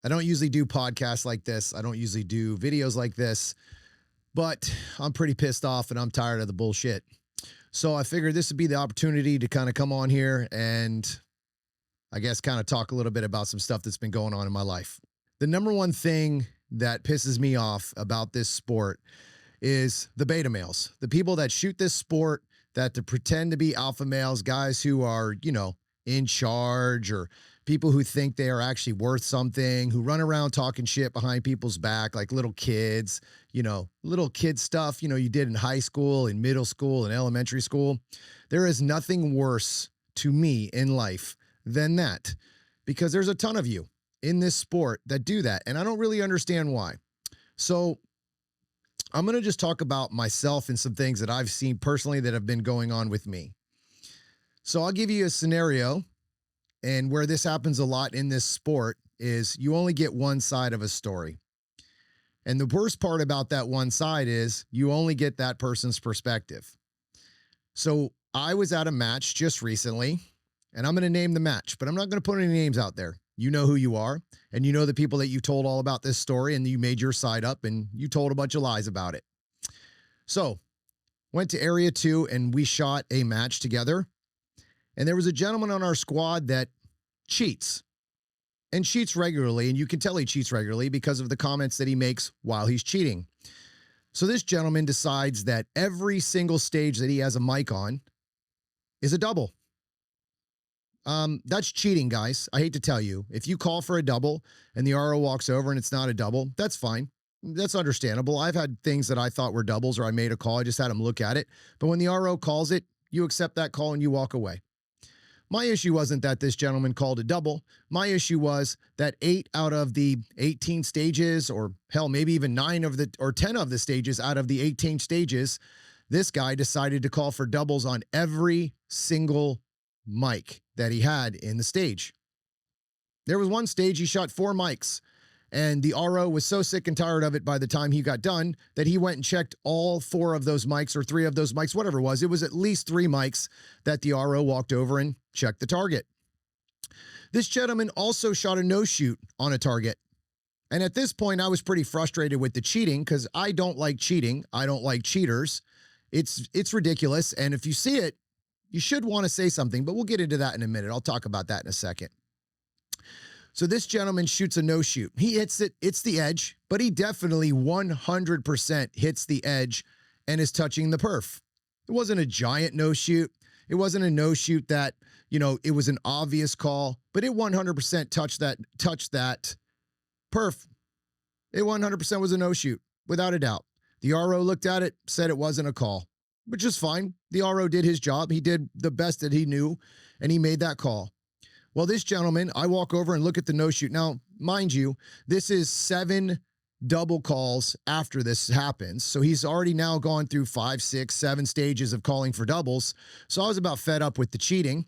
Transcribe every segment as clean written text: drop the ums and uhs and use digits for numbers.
I don't usually do podcasts like this. I don't usually do videos like this, but I'm pretty pissed off and I'm tired of the bullshit. So I figured this would be the opportunity to kind of come on here and I guess kind of talk a little bit about some stuff that's been going on in my life. The number one thing that pisses me off about this sport is the beta males, the people that shoot this sport, that to pretend to be alpha males, guys who are, in charge, or people who think they are actually worth something, who run around talking shit behind people's back like little kids, little kid stuff, you did in high school, in middle school, and elementary school. There is nothing worse to me in life than that, because there's a ton of you in this sport that do that, and I don't really understand why. So I'm going to just talk about myself and some things that I've seen personally that have been going on with me. So I'll give you a scenario, and where this happens a lot in this sport is you only get one side of a story. And the worst part about that one side is you only get that person's perspective. So I was at a match just recently, and I'm going to name the match, but I'm not going to put any names out there. You know who you are, and you know the people that you told all about this story, and you made your side up, and you told a bunch of lies about it. So went to Area 2, and we shot a match together. And there was a gentleman on our squad that cheats, and cheats regularly. And you can tell he cheats regularly because of the comments that he makes while he's cheating. So this gentleman decides that every single stage that he has a mic on is a double. That's cheating, guys. I hate to tell you. If you call for a double and the RO walks over and it's not a double, that's fine. That's understandable. I've had things that I thought were doubles, or I made a call. I just had him look at it. But when the RO calls it, you accept that call and you walk away. My issue wasn't that this gentleman called a double. My issue was that 8 out of the 18 stages, or hell, maybe even 10 of the stages out of the 18 stages, this guy decided to call for doubles on every single mic that he had in the stage. There was one stage he shot 4 mics, and the RO was so sick and tired of it by the time he got done that he went and checked all 4 of those mics, or 3 of those mics, whatever it was. It was at least 3 mics that the RO walked over and checked the target. This gentleman also shot a no-shoot on a target. And at this point, I was pretty frustrated with the cheating, because I don't like cheating. I don't like cheaters. It's ridiculous. And if you see it, you should want to say something, but we'll get into that in a minute. I'll talk about that in a second. So this gentleman shoots a no-shoot. He hits it. It's the edge, but he definitely 100% hits the edge and is touching the perf. It wasn't a giant no-shoot. It wasn't a no-shoot that, it was an obvious call, but it 100% touched that perf. It 100% was a no-shoot, without a doubt. The RO looked at it, said it wasn't a call, which is fine. The RO did his job. He did the best that he knew, and he made that call. Well, this gentleman, I walk over and look at the no-shoot. Now, mind you, this is 7 double calls after this happens. So he's already now gone through 5, 6, 7 stages of calling for doubles. So I was about fed up with the cheating.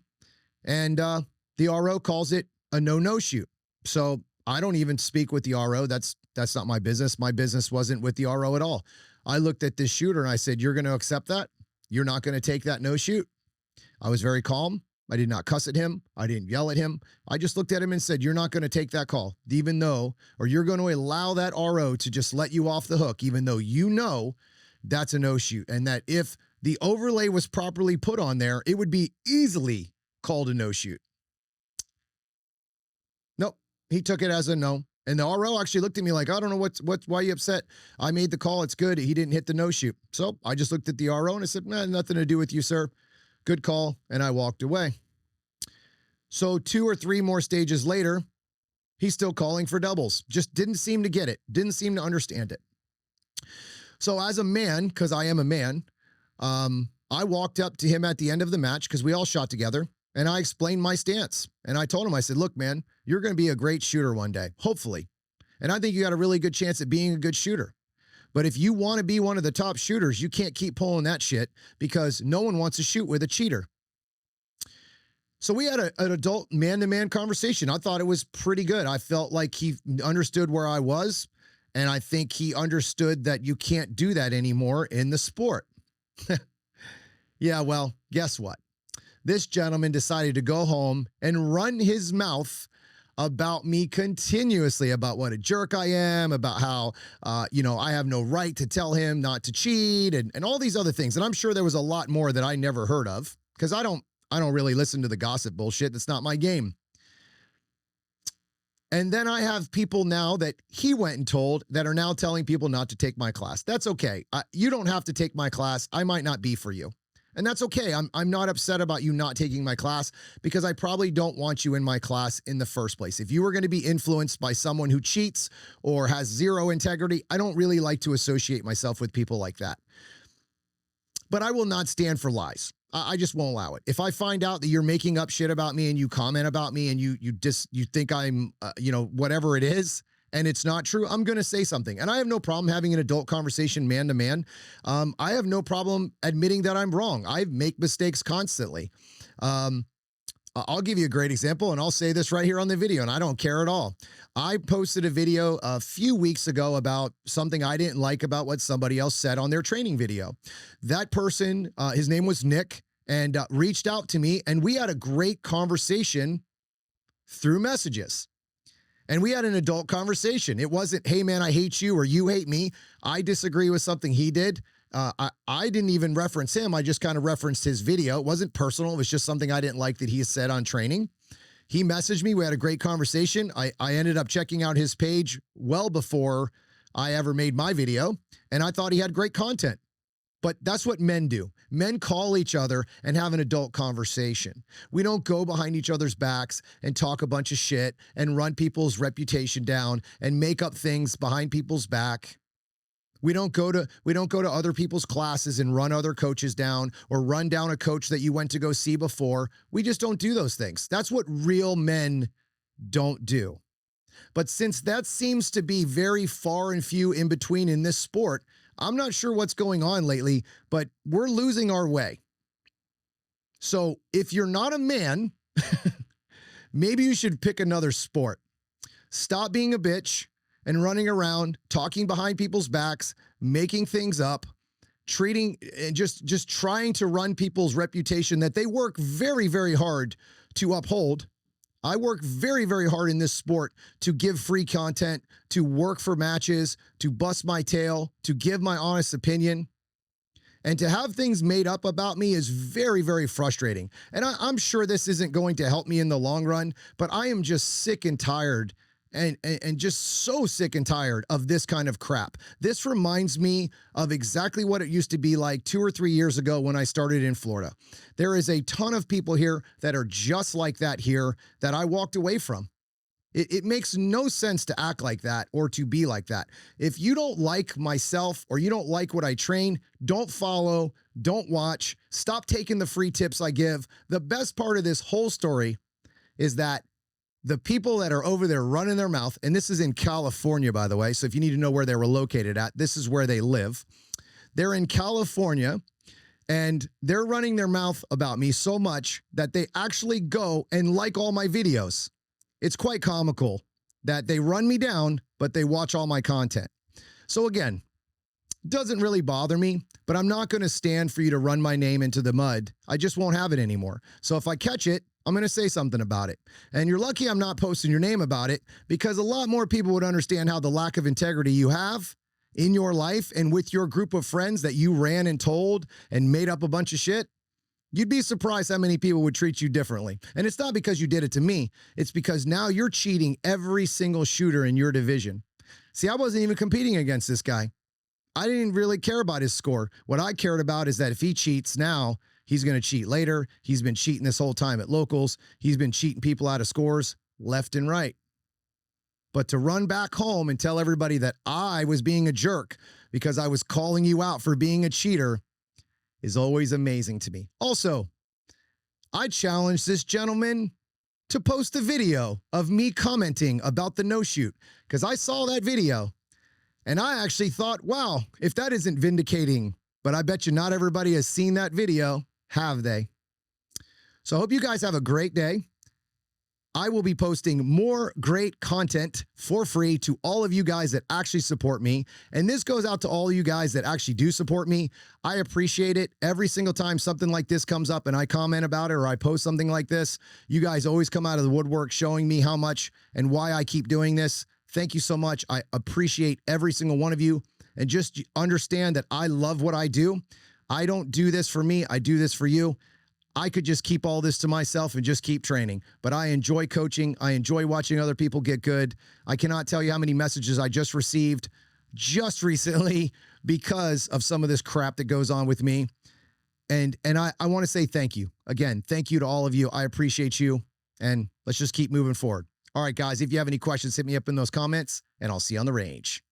And the RO calls it a no-shoot. So I don't even speak with the RO. That's not my business. My business wasn't with the RO at all. I looked at this shooter and I said, "You're going to accept that? You're not going to take that no-shoot?" I was very calm. I did not cuss at him. I didn't yell at him. I just looked at him and said, "You're not going to take that call, even though, or you're going to allow that RO to just let you off the hook, even though you know that's a no-shoot. And that if the overlay was properly put on there, it would be easily called a no-shoot." Nope. He took it as a no. And the RO actually looked at me like, "I don't know why you upset. I made the call. It's good. He didn't hit the no-shoot." So I just looked at the RO and I said, "Nothing to do with you, sir. Good call." And I walked away. So 2 or 3 more stages later, he's still calling for doubles. Just didn't seem to get it. Didn't seem to understand it. So as a man, because I am a man, I walked up to him at the end of the match, because we all shot together, and I explained my stance. And I told him, I said, "Look, man, you're going to be a great shooter one day, hopefully. And I think you got a really good chance at being a good shooter. But if you want to be one of the top shooters, you can't keep pulling that shit, because no one wants to shoot with a cheater." So we had an adult man-to-man conversation. I thought it was pretty good. I felt like he understood where I was, and I think he understood that you can't do that anymore in the sport. Yeah, well, guess what? This gentleman decided to go home and run his mouth about me continuously, about what a jerk I am, about how, I have no right to tell him not to cheat and all these other things. And I'm sure there was a lot more that I never heard of because I don't really listen to the gossip bullshit. That's not my game. And then I have people now that he went and told that are now telling people not to take my class. That's okay. You don't have to take my class. I might not be for you. And that's okay. I'm not upset about you not taking my class because I probably don't want you in my class in the first place. If you were going to be influenced by someone who cheats or has zero integrity, I don't really like to associate myself with people like that. But I will not stand for lies. I just won't allow it. If I find out that you're making up shit about me and you comment about me and you think I'm, whatever it is, and it's not true, I'm going to say something. And I have no problem having an adult conversation man to man. I have no problem admitting that I'm wrong. I make mistakes constantly. I'll give you a great example, and I'll say this right here on the video, and I don't care at all. I posted a video a few weeks ago about something I didn't like about what somebody else said on their training video. That person, his name was Nick, and reached out to me, and we had a great conversation through messages. And we had an adult conversation. It wasn't, hey, man, I hate you or you hate me. I disagree with something he did. I didn't even reference him. I just kind of referenced his video. It wasn't personal. It was just something I didn't like that he said on training. He messaged me. We had a great conversation. I ended up checking out his page well before I ever made my video, and I thought he had great content. But that's what men do. Men call each other and have an adult conversation. We don't go behind each other's backs and talk a bunch of shit and run people's reputation down and make up things behind people's back. We don't go to other people's classes and run other coaches down or run down a coach that you went to go see before. We just don't do those things. That's what real men don't do. But since that seems to be very far and few in between in this sport, I'm not sure what's going on lately, but we're losing our way. So if you're not a man, maybe you should pick another sport. Stop being a bitch and running around, talking behind people's backs, making things up, treating and just trying to run people's reputation that they work very, very hard to uphold. I work very, very hard in this sport to give free content, to work for matches, to bust my tail, to give my honest opinion. And to have things made up about me is very, very frustrating. And I'm sure this isn't going to help me in the long run, but I am just sick and tired and just so sick and tired of this kind of crap. This reminds me of exactly what it used to be like 2 or 3 years ago when I started in Florida. There is a ton of people here that are just like that here that I walked away from. It makes no sense to act like that or to be like that. If you don't like myself or you don't like what I train, don't follow, don't watch, stop taking the free tips I give. The best part of this whole story is that the people that are over there running their mouth, and this is in California, by the way, so if you need to know where they were located at, this is where they live. They're in California, and they're running their mouth about me so much that they actually go and like all my videos. It's quite comical that they run me down, but they watch all my content. So again, doesn't really bother me, but I'm not going to stand for you to run my name into the mud. I just won't have it anymore. So if I catch it, I'm going to say something about it. And you're lucky I'm not posting your name about it because a lot more people would understand how the lack of integrity you have in your life and with your group of friends that you ran and told and made up a bunch of shit. You'd be surprised how many people would treat you differently. And it's not because you did it to me. It's because now you're cheating every single shooter in your division. See, I wasn't even competing against this guy. I didn't really care about his score. What I cared about is that if he cheats now, he's going to cheat later. He's been cheating this whole time at locals. He's been cheating people out of scores left and right. But to run back home and tell everybody that I was being a jerk because I was calling you out for being a cheater is always amazing to me. Also, I challenged this gentleman to post a video of me commenting about the no-shoot because I saw that video and I actually thought, wow, if that isn't vindicating, but I bet you not everybody has seen that video, have they? So I hope you guys have a great day. I will be posting more great content for free to all of you guys that actually support me. And this goes out to all of you guys that actually do support me. I appreciate it. Every single time something like this comes up and I comment about it or I post something like this, you guys always come out of the woodwork showing me how much and why I keep doing this. Thank you so much. I appreciate every single one of you. And just understand that I love what I do. I don't do this for me. I do this for you. I could just keep all this to myself and just keep training, but I enjoy coaching. I enjoy watching other people get good. I cannot tell you how many messages I just received just recently because of some of this crap that goes on with me. And I want to say thank you. Again, thank you to all of you. I appreciate you. And let's just keep moving forward. All right, guys, if you have any questions, hit me up in those comments and I'll see you on the range.